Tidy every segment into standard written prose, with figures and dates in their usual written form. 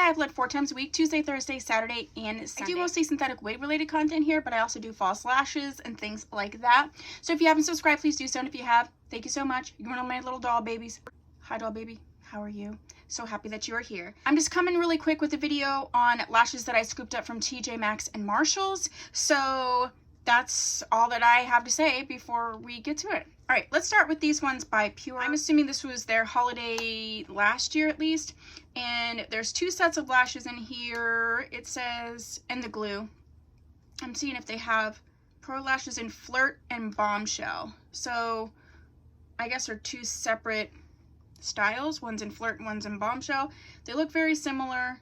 I upload 4 times a week, Tuesday, Thursday, Saturday, and Sunday. I do mostly synthetic wig related content here, but I also do false lashes and things like that. So if you haven't subscribed, please do so. And if you have, thank you so much. You're one of my little doll babies. Hi, doll baby. How are you? So happy that you are here. I'm just coming really quick with a video on lashes that I scooped up from TJ Maxx and Marshalls. So that's all that I have to say before we get to it. All right, let's start with these ones by Pure. I'm assuming this was their holiday last year at least. And there's 2 sets of lashes in here. It says, and the glue. I'm seeing if they have Pro Lashes in Flirt and Bombshell. So I guess they're 2 separate styles. One's in Flirt and one's in Bombshell. They look very similar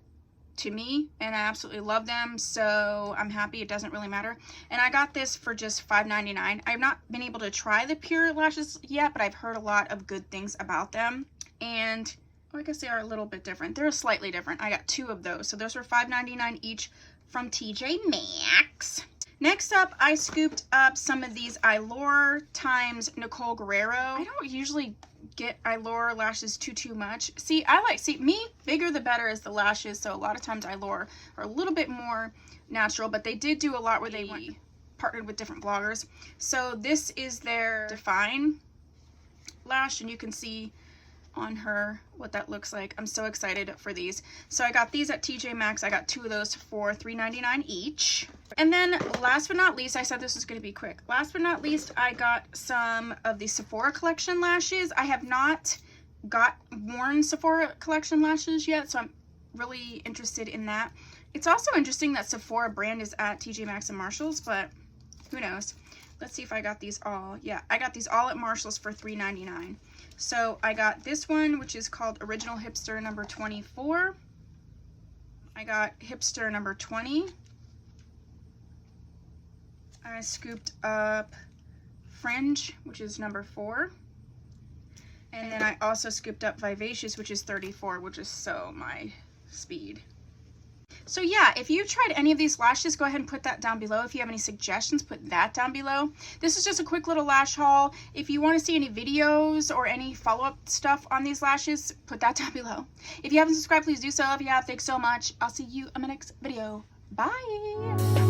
to me and I absolutely love them, so I'm happy. It doesn't really matter. And I got this for just $5.99. I've not been able to try the Pure lashes yet, but I've heard a lot of good things about them. And I guess they are a little bit different. They're slightly different. I got 2 of those, so those were $5.99 each from TJ Maxx. Next up, I scooped up some of these Eylure times Nicole Guerrero. I don't usually get Eylure lashes too much. See, me, bigger the better is the lashes, so a lot of times Eylure are a little bit more natural, but they did do a lot where they partnered with different bloggers. So this is their Define lash, and you can see on her what that looks like. I'm so excited for these. So I got these at TJ Maxx. I got 2 of those for $3.99 each. And then last but not least, I said this was going to be quick. Last but not least, I got some of the Sephora Collection lashes. I have not worn Sephora Collection lashes yet, so I'm really interested in that. It's also interesting that Sephora brand is at TJ Maxx and Marshalls, but who knows. Let's see if I got these all. Yeah, I got these all at Marshalls for $3.99. So I got this one, which is called Original Hipster number 24. I got Hipster number 20. I scooped up Fringe, which is number 4. And then I also scooped up Vivacious, which is 34, which is so my speed. So yeah, if you've tried any of these lashes, go ahead and put that down below. If you have any suggestions, put that down below. This is just a quick little lash haul. If you want to see any videos or any follow-up stuff on these lashes, put that down below. If you haven't subscribed, please do so. If you have, thanks so much. I'll see you in my next video. Bye!